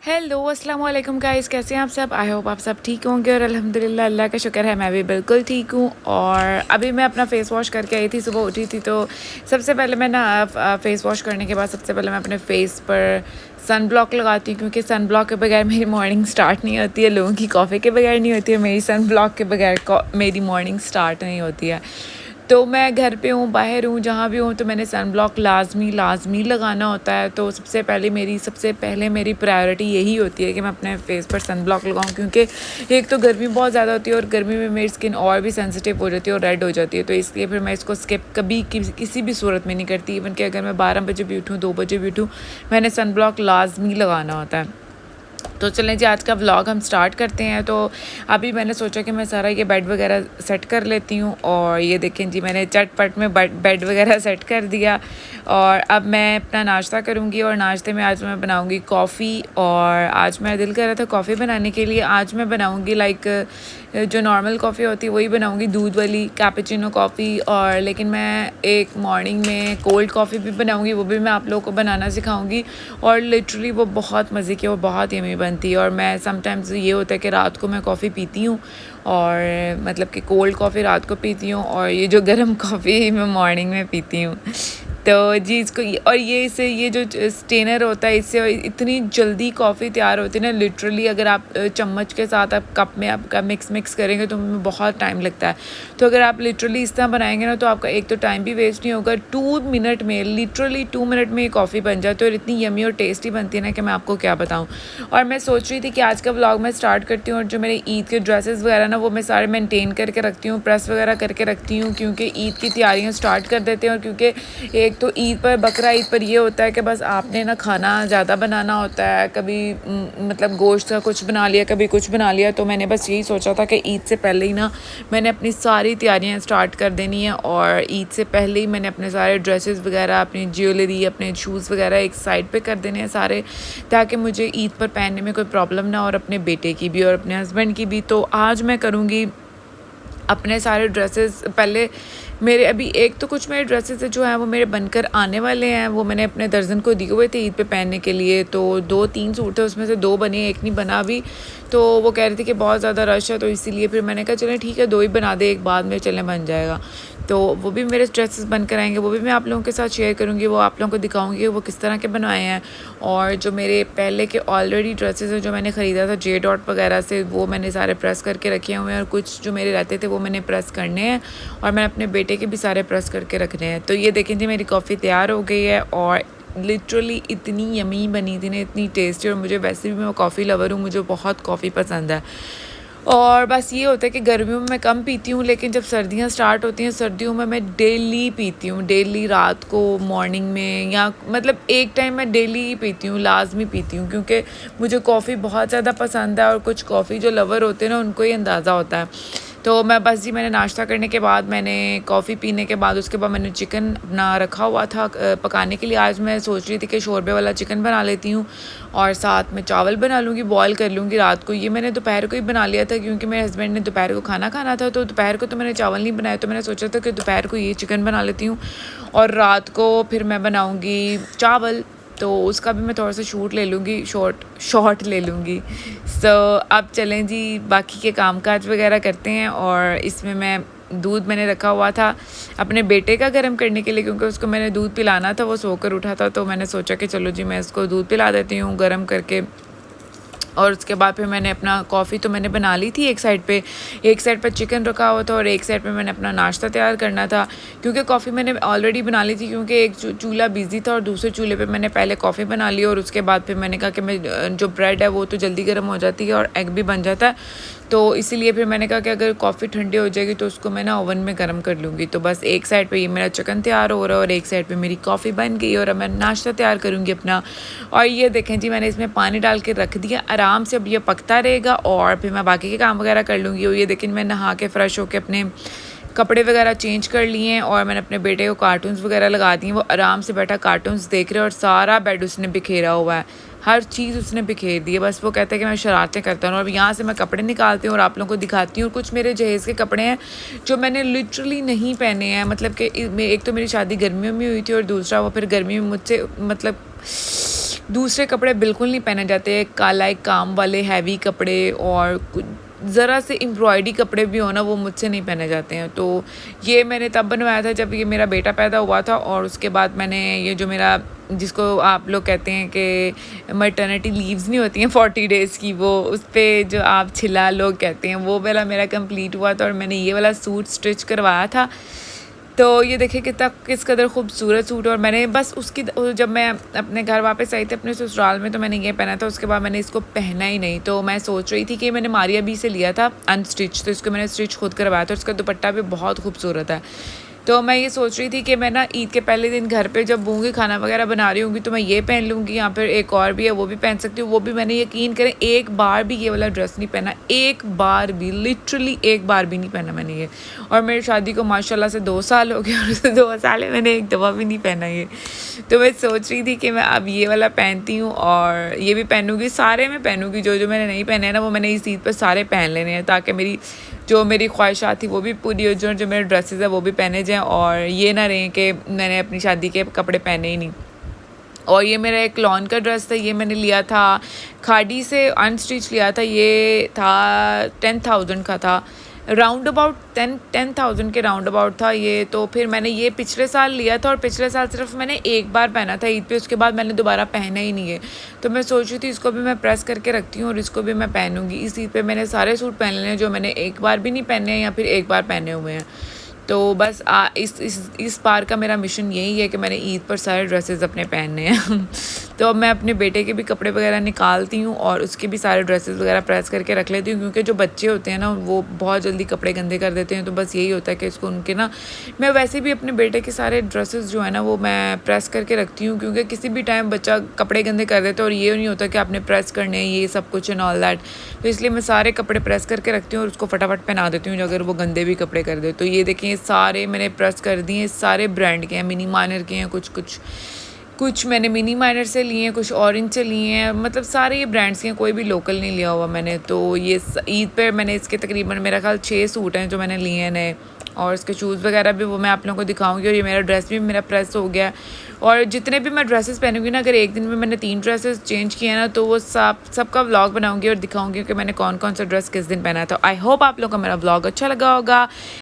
Hello अस्सलाम वालेकुम guys, कैसे हैं आप सब। आई होप आप सब ठीक होंगे और अल्हम्दुलिल्लाह अल्लाह का शुक्र है मैं भी बिल्कुल ठीक हूँ। और अभी मैं अपना फ़ेस वॉश करके आई थी, सुबह उठी थी तो सबसे पहले मैं ना फ़ेस वॉश करने के बाद सबसे पहले मैं अपने फ़ेस पर सन ब्लॉक लगाती हूँ, क्योंकि सन ब्लॉक के बगैर मेरी मॉर्निंग स्टार्ट नहीं होती है। लोगों की कॉफ़ी के बगैर नहीं होती है, मेरी सन ब्लॉक के बगैर मेरी मॉर्निंग स्टार्ट नहीं होती है। तो मैं घर पे हूँ, बाहर हूँ, जहाँ भी हूँ तो मैंने सन ब्लॉक लाज़मी लगाना होता है। तो सबसे पहले मेरी प्रायोरिटी यही होती है कि मैं अपने फेस पर सन ब्लॉक लगाऊँ, क्योंकि एक तो गर्मी बहुत ज़्यादा होती है और गर्मी में मेरी स्किन और भी सेंसिटिव हो जाती है और रेड हो जाती है। तो इसलिए फिर मैं इसको स्किप कभी किसी भी सूरत में नहीं करती। इवन कि अगर मैं 12 बजे भी उठूँ, 2 बजे भी उठूँ, मैंने सन ब्लॉक लाज़मी लगाना होता है। तो चलें जी, आज का व्लॉग हम स्टार्ट करते हैं। तो अभी मैंने सोचा कि मैं सारा ये बेड वगैरह सेट कर लेती हूँ। और ये देखें जी, मैंने चटपट में बेड वगैरह सेट कर दिया। और अब मैं अपना नाश्ता करूँगी और नाश्ते में आज मैं बनाऊँगी कॉफ़ी। और आज मेरा दिल कर रहा था कॉफ़ी बनाने के लिए। आज मैं बनाऊँगी जो नॉर्मल कॉफ़ी होती है वही बनाऊँगी, दूध वाली कैपेचिनो कॉफ़ी। और लेकिन मैं एक मॉर्निंग में कोल्ड कॉफ़ी भी बनाऊँगी, वो भी मैं आप लोगों को बनाना सिखाऊँगी। और लिटरली वो बहुत मज़े की और बहुत यमी बनती है। और मैं समटाइम्स ये होता है कि रात को मैं कॉफ़ी पीती हूँ, और मतलब कि कोल्ड कॉफ़ी रात को पीती हूँ और ये जो गर्म कॉफ़ी मैं मॉर्निंग में पीती हूँ। तो जी इसको और ये जो स्टेनर होता है, इससे इतनी जल्दी कॉफ़ी तैयार होती है ना। लिटरली अगर आप चम्मच के साथ आप कप में आपका मिक्स करेंगे तो उनमें बहुत टाइम लगता है। तो अगर आप लिटरली इस तरह बनाएंगे ना तो आपका एक तो टाइम भी वेस्ट नहीं होगा। 2 मिनट में, लिटरली 2 मिनट में ये कॉफ़ी बन जाती है और इतनी यमी और टेस्टी बनती है ना कि मैं आपको क्या बताऊँ। और मैं सोच रही थी कि आज का व्लॉग मैं स्टार्ट करती हूँ और जो मेरे ईद के ड्रेसेस वगैरह ना वो मैं सारे मेंटेन करके रखती हूँ, प्रेस वगैरह करके रखती हूँ, क्योंकि ईद की तैयारियाँ स्टार्ट कर देते हैं। और क्योंकि एक तो ईद पर, बकरा ईद पर ये होता है कि बस आपने ना खाना ज़्यादा बनाना होता है। कभी मतलब गोश्त का कुछ बना लिया, कभी कुछ बना लिया। तो मैंने बस यही सोचा था कि ईद से पहले ही ना मैंने अपनी सारी तैयारियां स्टार्ट कर देनी है। और ईद से पहले ही मैंने अपने सारे ड्रेसेस वगैरह, अपनी ज्वेलरी, अपने शूज़ वगैरह एक साइड पे कर देने हैं सारे, ताकि मुझे ईद पर पहनने में कोई प्रॉब्लम ना, और अपने बेटे की भी और अपने हस्बैंड की भी। तो आज मैं करूँगी अपने सारे ड्रेसेस पहले। मेरे अभी एक तो कुछ मेरे ड्रेसेस जो हैं वो मेरे बनकर आने वाले हैं, वो मैंने अपने दर्जन को दिए हुए थे ईद पे पहनने के लिए। तो 2-3 सूट थे, उसमें से 2 बने, एक नहीं बना अभी। तो वो कह रही थी कि बहुत ज़्यादा रश है, तो इसीलिए फिर मैंने कहा चलें ठीक है 2 ही बना दे, एक बाद में चलें बन जाएगा। तो वो भी मेरे ड्रेसेस बनकर आएंगे, वो भी मैं आप लोगों के साथ शेयर करूँगी, वो आप लोगों को दिखाऊँगी कि वो किस तरह के बनवाए हैं। और जो मेरे पहले के ऑलरेडी ड्रेसेस हैं जो मैंने ख़रीदा था जे डॉट वगैरह से, वो मैंने सारे प्रेस करके रखे हुए हैं। और कुछ जो मेरे रहते थे वो मैंने प्रेस करने हैं, और मैं अपने बेटे के भी सारे प्रेस करके रखने हैं। तो ये देखें जी, मेरी कॉफ़ी तैयार हो गई है और लिटरली इतनी यमी बनी थी ना, इतनी टेस्टी। और मुझे वैसे भी मैं कॉफ़ी लवर हूँ, मुझे बहुत कॉफ़ी पसंद है। और बस ये होता है कि गर्मियों में मैं कम पीती हूँ, लेकिन जब सर्दियाँ स्टार्ट होती हैं, सर्दियों में मैं डेली पीती हूँ, डेली रात को, मॉर्निंग में, या मतलब एक टाइम मैं डेली ही पीती हूँ, लाजमी पीती हूँ, क्योंकि मुझे कॉफ़ी बहुत ज़्यादा पसंद है। और कुछ कॉफ़ी जो लवर होते हैं ना उनको ही अंदाज़ा होता है। तो मैं बस जी, मैंने नाश्ता करने के बाद, मैंने कॉफ़ी पीने के बाद, उसके बाद मैंने चिकन अपना रखा हुआ था पकाने के लिए। आज मैं सोच रही थी कि शोरबे वाला चिकन बना लेती हूँ और साथ में चावल बना लूँगी, बॉयल कर लूँगी रात को। ये मैंने दोपहर को ही बना लिया था, क्योंकि मेरे हस्बैंड ने दोपहर को खाना खाना था। तो दोपहर को तो मैंने चावल नहीं बनाया, तो मैंने सोचा था कि दोपहर को ये चिकन बना लेती हूँ और रात को फिर मैं बनाऊँगी चावल। तो उसका भी मैं थोड़ा सा शॉर्ट ले लूँगी। अब चलें जी, बाकी के कामकाज वगैरह करते हैं। और इसमें दूध मैंने रखा हुआ था अपने बेटे का गर्म करने के लिए, क्योंकि उसको मैंने दूध पिलाना था, वो सोकर उठा था। तो मैंने सोचा कि चलो जी मैं इसको दूध पिला देती हूँ गर्म करके। और उसके बाद फिर मैंने अपना कॉफ़ी तो मैंने बना ली थी, एक साइड पे चिकन रखा हुआ था और एक साइड पे मैंने अपना नाश्ता तैयार करना था। क्योंकि कॉफ़ी मैंने ऑलरेडी बना ली थी, क्योंकि एक चूल्हा बिजी था और दूसरे चूल्हे पे मैंने पहले कॉफ़ी बना ली। और उसके बाद फिर मैंने कहा कि मैं जो ब्रेड है वो तो जल्दी गर्म हो जाती है और एग भी बन जाता है। तो इसीलिए फिर मैंने कहा कि अगर कॉफ़ी ठंडी हो जाएगी तो उसको मैं ना ओवन में गर्म कर लूँगी। तो बस एक साइड पे ये मेरा चिकन तैयार हो रहा है और एक साइड पे मेरी कॉफ़ी बन गई और अब मैं नाश्ता तैयार करूँगी अपना। और ये देखें जी, मैंने इसमें पानी डाल के रख दिया आराम से, अब ये पकता रहेगा और फिर मैं बाकी के काम वगैरह कर लूँगी। और ये देखें, मैं नहा के फ़्रेश होकर अपने कपड़े वगैरह चेंज कर लिए हैं और मैंने अपने बेटे को कार्टून्स वगैरह लगा दिए। वो आराम से बैठा कार्टून्स देख रहे हैं और सारा बेड उसने बिखेरा हुआ है, हर चीज़ उसने बिखेर दी है। बस वो कहता है कि मैं शरारतें करता हूँ। और यहाँ से मैं कपड़े निकालती हूँ और आप लोगों को दिखाती हूँ। कुछ मेरे जहेज़ के कपड़े हैं जो मैंने लिटरली नहीं पहने हैं, मतलब कि एक तो मेरी शादी गर्मियों में हुई थी और दूसरा वो फिर गर्मी में मुझसे मतलब दूसरे कपड़े बिल्कुल नहीं पहने जाते, काला काम वाले हैवी कपड़े और ज़रा से एम्ब्रॉयडरी कपड़े भी हो ना, वो मुझसे नहीं पहने जाते हैं। तो ये मैंने तब बनवाया था जब ये मेरा बेटा पैदा हुआ था, और उसके बाद मैंने ये जो मेरा, जिसको आप लोग कहते हैं कि मैटरनिटी लीव्स नहीं होती हैं 40 डेज़ की, वो उस पर जो आप छिला लोग कहते हैं, वो वाला मेरा कंप्लीट हुआ था और मैंने ये वाला सूट स्टिच करवाया था। तो ये देखिए कितना किस कदर खूबसूरत सूट। और मैंने बस उसकी, जब मैं अपने घर वापस आई थी अपने ससुराल में, तो मैंने ये पहना था, उसके बाद मैंने इसको पहना ही नहीं। तो मैं सोच रही थी कि मैंने मारिया बी से लिया था अनस्टिच, तो इसको मैंने स्टिच खुद करवाया था। उसका दुपट्टा भी बहुत खूबसूरत है। तो मैं ये सोच रही थी कि मैं ना ईद के पहले दिन घर पे जब होंगी, खाना वगैरह बना रही होंगी, तो मैं ये पहन लूँगी, या फिर एक और भी है वो भी पहन सकती हूँ। वो भी मैंने, यकीन करें, एक बार भी ये वाला ड्रेस नहीं पहना, एक बार भी, लिटरली एक बार भी नहीं पहना मैंने ये। और मेरी शादी को माशाल्लाह से 2 साल हो गए, और उस 2 साल में मैंने एक दफ़ा भी नहीं पहना ये। तो मैं सोच रही थी कि मैं अब ये वाला पहनती हूँ और ये भी पहनूँगी, सारे में पहनूँगी। जो मैंने नहीं पहने हैं ना, वो मैंने इस ईद पर सारे पहन लेने हैं, ताकि मेरी ख्वाहिशात थी वो भी पूरी हो जाए, जो मेरे ड्रेसेस है वो भी पहने जाएँ, और ये ना रहें कि मैंने अपनी शादी के कपड़े पहने ही नहीं। और ये मेरा एक लॉन का ड्रेस था, ये मैंने लिया था खाड़ी से, अनस्टिच लिया था। ये था 10,000 का था, राउंड अबाउट 10,000 के राउंड अबाउट था ये। तो फिर मैंने ये पिछले साल लिया था, और पिछले साल सिर्फ मैंने एक बार पहना था ईद पे, उसके बाद मैंने दोबारा पहना ही नहीं है। तो मैं सोच रही थी इसको भी मैं प्रेस करके रखती हूँ और इसको भी मैं पहनूँगी। इस ईद पे मैंने सारे सूट पहन लेने हैं जो मैंने एक बार भी नहीं पहने हैं या फिर एक बार पहने हुए हैं। तो बस इस बार का मेरा मिशन यही है कि मैंने ईद पर सारे ड्रेसेस अपने पहनने हैं। तो अब मैं अपने बेटे के भी कपड़े वगैरह निकालती हूँ और उसके भी सारे ड्रेसेस वगैरह प्रेस करके रख लेती हूँ, क्योंकि जो बच्चे होते हैं ना, वो बहुत जल्दी कपड़े गंदे कर देते हैं। तो बस यही होता है कि इसको उनके ना, मैं वैसे भी अपने बेटे के सारे ड्रेसेस जो है ना, वो मैं प्रेस करके रखती हूँ, क्योंकि किसी भी टाइम बच्चा कपड़े गंदे कर देता है और ये नहीं होता कि आपने प्रेस करने हैं, ये सब कुछ एंड ऑल दैट। तो इसलिए मैं सारे कपड़े प्रेस करके रखती हूँ और उसको फटाफट पहना देती हूँ, अगर वो गंदे भी कपड़े कर दे। तो ये देखिए सारे मैंने प्रेस कर दिए, सारे ब्रांड के हैं, मिनी माइनर के हैं, कुछ मैंने मिनी माइनर से लिए हैं, कुछ ऑरेंज से लिए हैं, मतलब सारे ये ब्रांड्स के हैं, कोई भी लोकल नहीं लिया हुआ मैंने। तो ये ईद पर मैंने इसके तकरीबन मेरा ख्याल 6 सूट हैं जो मैंने लिए हैं नए, और इसके शूज़ वगैरह भी वो मैं आप लोगों को दिखाऊंगी। और ये मेरा ड्रेस भी मेरा प्रेस हो गया। और जितने भी मैं ड्रेसेस पहनूंगी ना, अगर एक दिन में मैंने 3 ड्रेसेस चेंज किए ना, तो वो सबका व्लॉग बनाऊंगी और दिखाऊंगी कि मैंने कौन कौन सा ड्रेस किस दिन पहना था। आई होप आप लोगों को मेरा व्लॉग अच्छा लगा होगा।